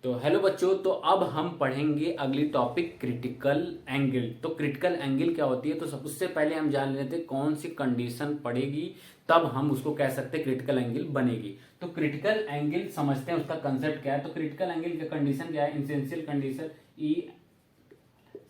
तो हेलो बच्चों, तो अब हम पढ़ेंगे अगली टॉपिक क्रिटिकल एंगल। तो क्रिटिकल एंगल क्या होती है, तो सब उससे पहले हम जान लेते हैं कौन सी कंडीशन पड़ेगी तब हम उसको कह सकते हैं क्रिटिकल एंगल बनेगी। तो क्रिटिकल एंगल समझते हैं उसका कंसेप्ट क्या है। तो क्रिटिकल एंगल का कंडीशन क्या है, इंसेंशियल कंडीशन ई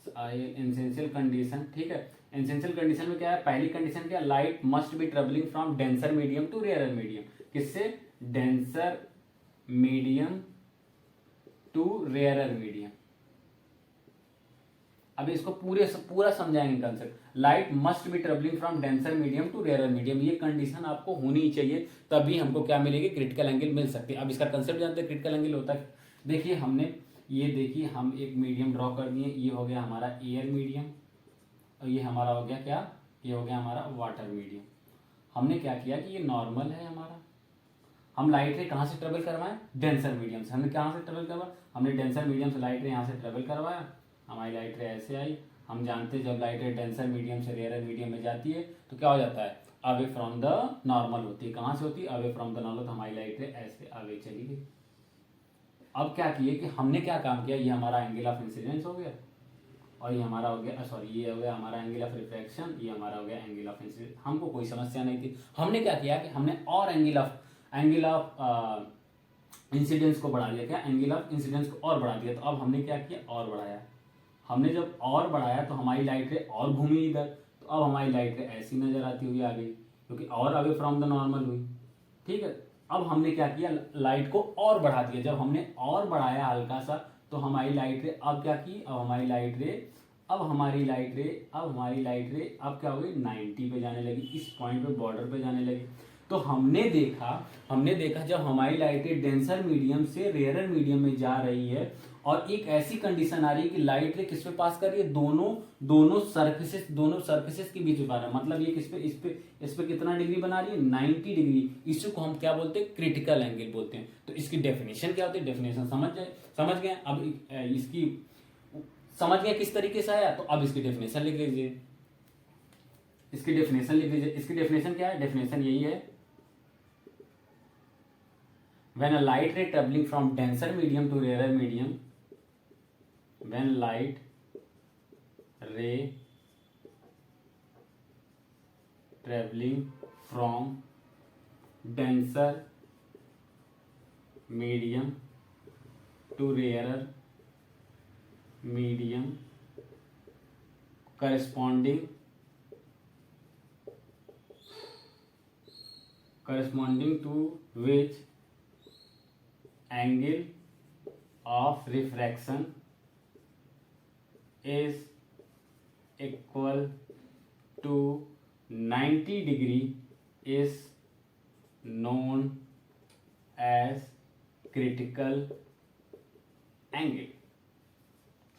इंसेंशियल कंडीशन, ठीक है। इंसेंशियल कंडीशन में क्या है, पहली कंडीशन क्या है, light must be travelling from denser medium to rare medium. किससे, denser medium to rarer medium. अब इसको पूरा समझाएंगे concept. Light must be travelling from denser medium to rarer medium, ये कंडीशन आपको होनी चाहिए, तभी हमको क्या मिलेगी, क्रिटिकल एंगल मिल सकती है। अब इसका कंसेप्ट जानते हैं, क्रिटिकल एंगल होता है, देखिए हमने ये देखिए हम एक मीडियम ड्रॉ कर दिए, ये हो गया हमारा एयर मीडियम और ये हमारा हो गया क्या, ये हो गया हमारा वाटर मीडियम। हमने क्या किया कि ये नॉर्मल है हमारा, हम लाइट रे कहाँ से ट्रेवल करवाएं, डेंसर मीडियम से। हमने कहाँ से ट्रेवल करवाया, हमने डेंसर मीडियम से लाइट रे यहाँ से ट्रेवल करवाया, हमारी लाइट रे ऐसे आई। हम जानते हैं जब लाइट रे डेंसर मीडियम से रेयर मीडियम में जाती है तो क्या हो जाता है, अवे फ्रॉम द नॉर्मल होती है। कहाँ से होती है, अवे फ्रॉम द नॉर्मल। तो हमारी लाइट रे ऐसे अवे चली गई। अब क्या किए कि हमने क्या काम किया, ये हमारा एंगल ऑफ इंसिडेंस हो गया और ये हमारा हो गया, सॉरी ये हो गया हमारा एंगल ऑफ रिफ्रैक्शन, ये हमारा हो गया एंगल ऑफ इंसिडेंस। हमको कोई समस्या नहीं थी। हमने क्या किया कि हमने और एंगल ऑफ इंसिडेंस को बढ़ा दिया। क्या, एंगल ऑफ इंसिडेंस को और बढ़ा दिया। तो अब हमने क्या किया, और बढ़ाया। हमने जब और बढ़ाया तो हमारी लाइट रे और घूमी इधर, तो अब हमारी लाइट रे ऐसी नजर आती हुई आ गई क्योंकि और अवे फ्रॉम द नॉर्मल हुई, ठीक है। अब हमने क्या किया, लाइट को और बढ़ा दिया। जब हमने और बढ़ाया हल्का सा तो हमारी लाइट रे अब क्या की, अब हमारी लाइट रे अब क्या हो गई, 90 पे जाने लगी, इस पॉइंट पे बॉर्डर पे जाने लगी। तो हमने देखा जब हमारी लाइट रे डेंसर मीडियम से रेयरर मीडियम में जा रही है और एक ऐसी कंडीशन आ रही है कि लाइट रे किस पे पास कर रही है, दोनों सरफेसेस के बीच में आ रहा है। मतलब ये इस पे कितना डिग्री बना रही है, 90 डिग्री। इसी को हम क्या बोलते हैं, क्रिटिकल एंगल बोलते हैं। तो इसकी डेफिनेशन क्या होती है, डेफिनेशन समझ गए। अब इसकी समझ गए किस तरीके से आया, तो अब इसकी डेफिनेशन लिख लीजिए। इसकी डेफिनेशन क्या है, डेफिनेशन यही है, when a light ray traveling from denser medium to rarer medium, when light ray traveling from denser medium to rarer medium corresponding to which angle of refraction is equal to 90 degree is known as critical angle।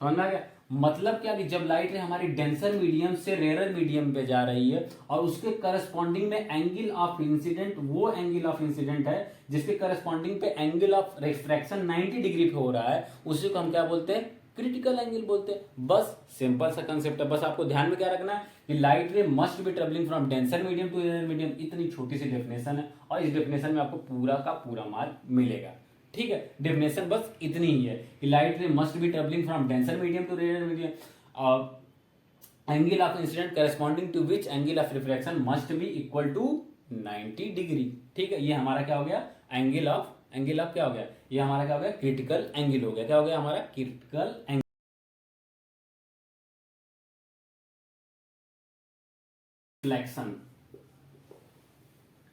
समझ में आ गया। मतलब क्या कि जब light रे हमारी denser medium से रेयरर मीडियम पे जा रही है और उसके करस्पॉन्डिंग में एंगल ऑफ इंसिडेंट, वो एंगल ऑफ इंसिडेंट है जिसके करस्पॉन्डिंग पे एंगल ऑफ रिफ्रैक्शन 90 डिग्री पे हो रहा है, उसी को हम क्या बोलते हैं, क्रिटिकल एंगल बोलते हैं। बस सिंपल सा कंसेप्ट है। बस आपको ध्यान में क्या रखना है कि light ray must be travelling from denser medium to rarer medium, इतनी छोटी सी डेफिनेशन है और इस डेफिनेशन में आपको पूरा का पूरा मार्क मिलेगा, ठीक है। डेफिनेशन बस इतनी ही है कि light ray must be travelling from denser medium to rare medium, angle of incident corresponding to which angle of refraction must be equal to 90 degree, ठीक है। ये हमारा क्या हो गया, एंगल ऑफ क्या हो गया, ये हमारा क्या हो गया, क्रिटिकल एंगल हो गया। क्या हो गया हमारा, क्रिटिकल एंगल। रिफ्लेक्शन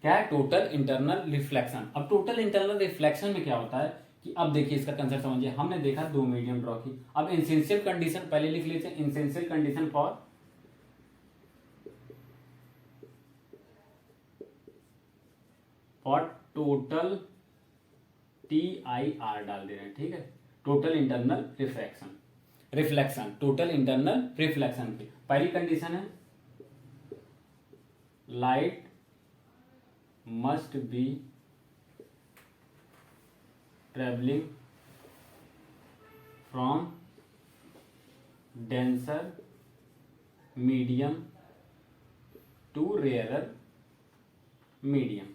क्या है, टोटल इंटरनल रिफ्लेक्शन। अब टोटल इंटरनल रिफ्लेक्शन में क्या होता है कि अब देखिए इसका कंसेप्ट समझिए। हमने देखा दो मीडियम ड्रॉ की। अब इंसेंशियल कंडीशन पहले लिख लीजिए, essential condition for total TIR डाल दे रहे हैं, ठीक है। Total internal reflection total internal reflection की पहली कंडीशन है, light must be traveling from denser medium to rarer medium।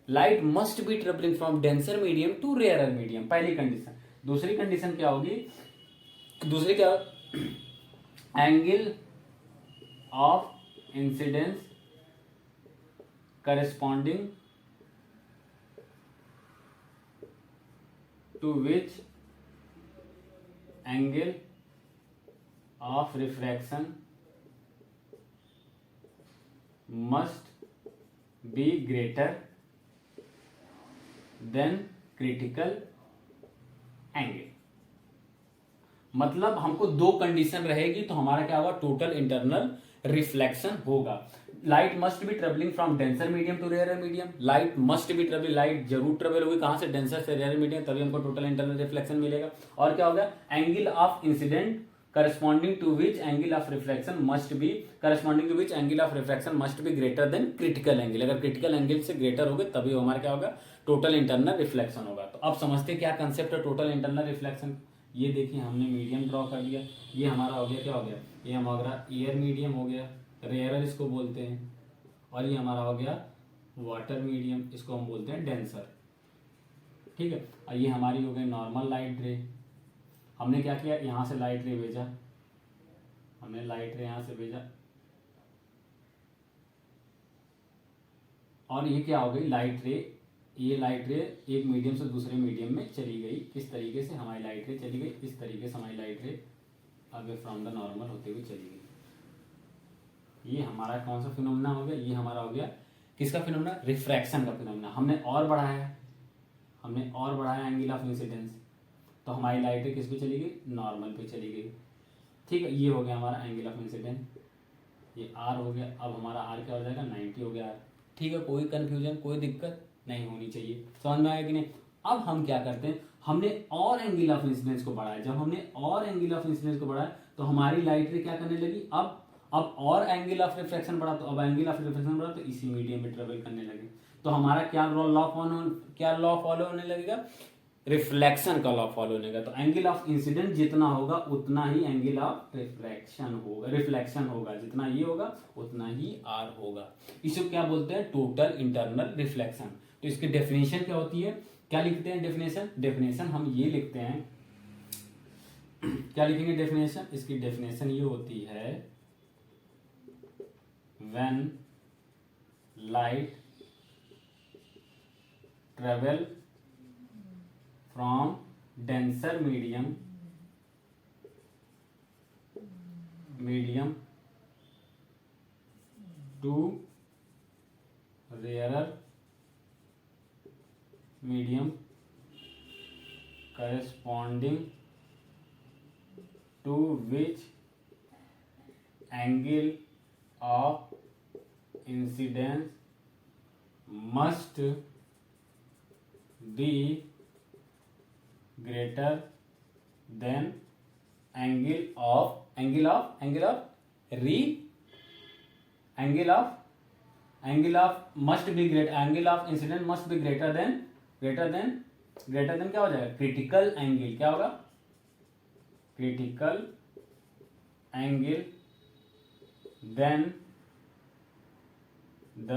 Light must be travelling from denser medium to rarer medium, पहली कंडीशन। दूसरी कंडीशन क्या होगी, दूसरी क्या, angle of incidence corresponding to which angle of refraction must be greater than critical angle. मतलब हमको दो condition रहेगी तो हमारा क्या होगा, टोटल इंटरनल रिफ्लेक्शन होगा। Light must be travelling from denser medium to rare medium, light must be travelling, light जरूर ट्रेवल होगी कहां से, डेंसर से रेयर मीडियम, तभी हमको टोटल इंटरनल रिफ्लेक्शन मिलेगा। और क्या होगा, angle of incident corresponding to which angle of reflection must be corresponding to which angle of reflection must be greater than critical angle। अगर critical angle से greater होगे तभी हमारा क्या होगा, टोटल इंटरनल रिफ्लेक्शन होगा। तो अब समझते क्या कंसेप्ट है टोटल इंटरनल रिफ्लेक्शन। ये देखिए हमने मीडियम ड्रॉ कर लिया, ये हमारा हो गया, क्या हो गया, ये हमारा एयर मीडियम हो गया, रेयरर इसको बोलते हैं, और ये हमारा हो गया वाटर मीडियम, इसको हम बोलते हैं डेंसर। ठीक है, और ये हमारी हो गई नॉर्मल लाइट रे। हमने क्या किया, यहां से लाइट रे भेजा, हमने लाइट रे यहां से भेजा, और ये क्या हो गई लाइट रे, ये लाइट रे एक मीडियम से दूसरे मीडियम में चली गई। किस तरीके से हमारी लाइट रे चली गई, इस तरीके से हमारी लाइट रे आगे फ्रॉम द नॉर्मल होते हुए चली गई। ये हमारा कौन सा फिनोमेना हो गया, ये हमारा हो गया किसका फिनोमेना, रिफ्रैक्शन का फिनोमेना। हमने और बढ़ाया, हमने और बढ़ाया एंगल ऑफ इंसिडेंस, तो हमारी लाइट रे किस पे चली गई, नॉर्मल पे चली गई। ठीक है, ये हो गया हमारा एंगल ऑफ इंसिडेंस, ये आर हो गया। अब हमारा आर क्या हो जाएगा, 90 हो गया आर। ठीक है, कोई कंफ्यूजन कोई दिक्कत नहीं होनी चाहिए, समझ में आया कि नहीं। अब हम क्या करते हैं, हमने और एंगल ऑफ इंसिडेंस को बढ़ाया। जब हमने और एंगल ऑफ इंसिडेंस को बढ़ाया तो हमारी लाइट रे क्या करने लगी, अब और एंगल ऑफ रिफ्लेक्शन बढ़ा, तो अब एंगल ऑफ रिफ्लेक्शन बढ़ा तो इसी मीडियम में ट्रेवल करने लगे। तो हमारा क्या लॉ फॉलो होने लगेगा, रिफ्लेक्शन का लॉ फॉलो होने का। तो एंगल ऑफ इंसिडेंट जितना होगा उतना ही एंगल ऑफ रिफ्लेक्शन होगा, जितना ये होगा उतना ही आर होगा। इसे क्या बोलते हैं, टोटल इंटरनल रिफ्लेक्शन। तो इसकी डेफिनेशन क्या होती है, क्या लिखते हैं डेफिनेशन हम ये लिखते हैं, क्या लिखेंगे डेफिनेशन, इसकी डेफिनेशन ये होती है, when light travel from denser medium to rarer medium corresponding to which angle of incidence must be greater than angle of must be great, angle of incident must be greater than क्या हो जाएगा, critical angle. क्या होगा, critical angle then the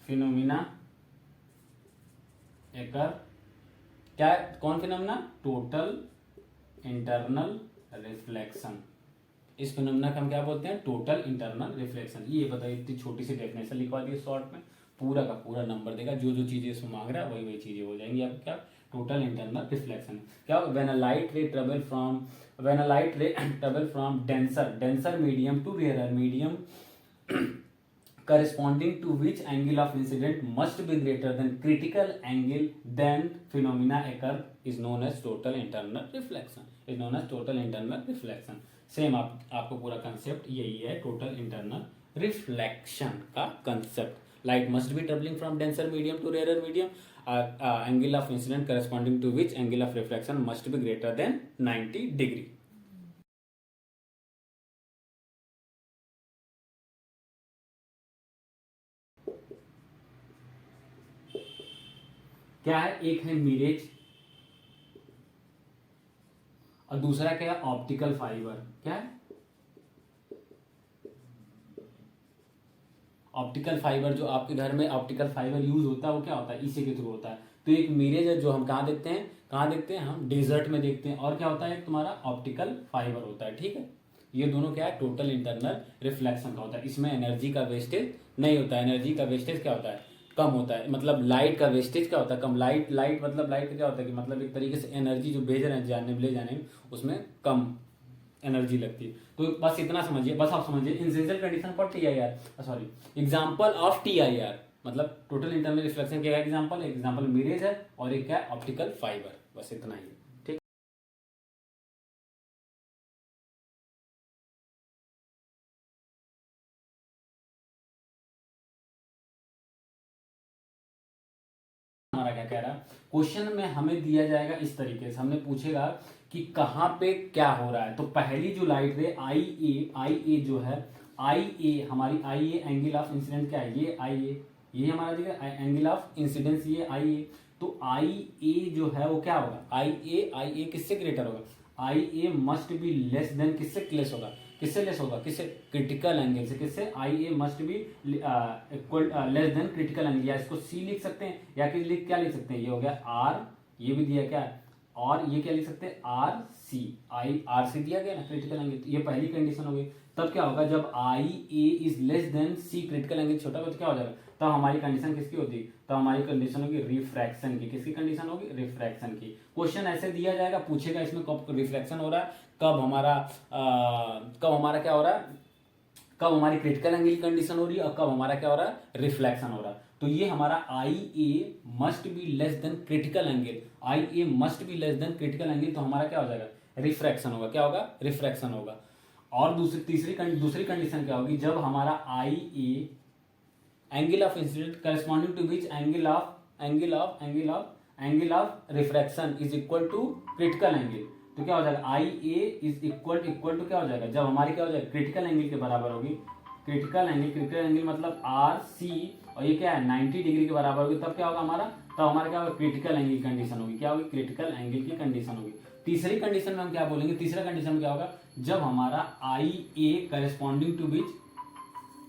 phenomena occur, क्या कौन phenomena, total internal reflection. इस phenomena का हम क्या बोलते हैं, टोटल इंटरनल रिफ्लेक्शन। ये बताइए, इतनी छोटी सी डेफिनेशन लिखवा दी शॉर्ट में, पूरा का पूरा नंबर देगा, जो जो चीजें इसमें मांग रहा है वही चीजें हो जाएंगी आपको। क्या टोटल इंटरनल रिफ्लेक्शन, क्या when a light ray travel from denser medium to rarer medium corresponding to which angle of incident must be greater than critical angle, then phenomena occur is known as total internal reflection। Same आपको पूरा concept यही है, total internal reflection का concept. Light must be travelling from denser medium to rarer medium, angle of incident corresponding to which angle of reflection must be greater than 90 degree. क्या है, एक है mirage और दूसरा क्या है, ऑप्टिकल फाइबर। क्या है, ऑप्टिकल फाइबर, जो आपके घर में ऑप्टिकल फाइबर यूज होता है वो क्या होता है, इसी के थ्रू होता है। तो एक मिरर है जो हम कहाँ देखते हैं, कहाँ देखते हैं, हम डेजर्ट में देखते हैं। और क्या होता है, एक तुम्हारा ऑप्टिकल फाइबर होता है, ठीक है। ये दोनों क्या है, टोटल इंटरनल रिफ्लेक्शन का होता है। इसमें एनर्जी का वेस्टेज नहीं होता है। एनर्जी का वेस्टेज क्या होता है, कम होता है। मतलब लाइट का वेस्टेज क्या होता है, कम। लाइट मतलब लाइट का क्या होता है कि मतलब एक तरीके से एनर्जी जो भेज रहे हैं जाने ले जाने में, उसमें कम एनर्जी लगती है। तो बस इतना समझिए, बस आप समझिए initial condition for TIR, sorry example of TIR, मतलब टोटल इंटरनल रिफ्लेक्शन क्या एग्जांपल है, एग्जांपल मिरेज है और एक क्या है, ऑप्टिकल फाइबर। बस इतना ही है, ठीक। हमारा क्या कह रहा है, क्वेश्चन में हमें दिया जाएगा इस तरीके से, हमने पूछेगा कि कहाँ पे क्या हो रहा है। तो पहली जो लाइट रे आई ए जो है, आई ए हमारी, आई ए एंगल ऑफ इंसिडेंस क्या है, ये आई ए, ये हमारा दिखा एंगल ऑफ इंसिडेंस, ये आई ए। तो आई ए जो है वो क्या होगा, आई ए किससे ग्रेटर होगा, I A must be less than, किससे लेस होगा, किससे लेस होगा, किससे, क्रिटिकल एंगल से। किससे, I A must be equal less than critical angle, या इसको सी लिख सकते हैं, या कि क्या लिख सकते हैं, ये हो गया आर, ये भी दिया क्या है, और ये क्या लिख सकते हैं, R C, I R C दिया गया ना क्रिटिकल एंगल। तो ये पहली कंडीशन हो गई। तब क्या होगा, जब I A is less than C, critical angle छोटा होगा, तो क्या हो जाएगा, तब हमारी कंडीशन किसकी होती, तब हमारी कंडीशन होगी रिफ्रैक्शन की। किसकी कंडीशन होगी, रिफ्रैक्शन की। क्वेश्चन ऐसे दिया जाएगा, पूछेगा इसमें कब रिफ्रैक्शन हो रहा है, कब हमारा क्या हो रहा है, कब हमारी क्रिटिकल एंगल की कंडीशन हो रही है, और कब हमारा क्या हो रहा है, रिफ्लेक्शन हो रहा है। तो ये हमारा I A must be less than critical angle, I A must be less than critical angle, तो हमारा क्या हो जाएगा, रिफ्रैक्शन होगा। क्या होगा, रिफ्रैक्शन होगा। और दूसरी कंडीशन क्या होगी, जब हमारा I A angle of incident corresponding to which angle of refraction is equal to critical angle. तो क्या हो जाएगा, I A is equal to क्या हो जाएगा, जब हमारी क्या हो जाएगा, क्रिटिकल एंगल के बराबर होगी। क्रिटिकल एंगल मतलब आर सी, और ये क्या है 90 डिग्री के बराबर होगी। तब क्या होगा हमारा, तब हमारा क्या होगा, क्रिटिकल एंगल की कंडीशन होगी। क्या होगी, क्रिटिकल एंगल की कंडीशन होगी। तीसरी कंडीशन में हम क्या बोलेंगे, तीसरा कंडीशन में क्या होगा, जब हमारा आई ए करस्पॉन्डिंग टू विच,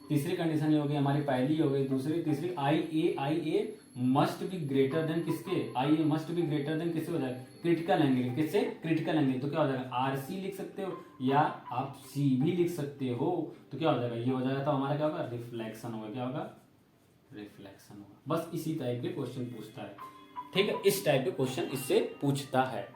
तीसरी कंडीशन ये होगी हमारी, पहली हो गई, दूसरी तीसरी, आई A must be greater then किसके, आई A must be greater then किससे हो जाएगा, क्रिटिकल एंगल। किससे, क्रिटिकल एंगल। तो क्या हो जाएगा, आर सी लिख सकते हो या आप सी भी लिख सकते हो। तो क्या हो जाएगा, ये हो जाएगा। तो हमारा क्या होगा, रिफ्लेक्शन होगा। क्या होगा, रिफ्लेक्शन होगा। बस इसी टाइप के क्वेश्चन पूछता है, ठीक है। इस टाइप के क्वेश्चन इससे पूछता है।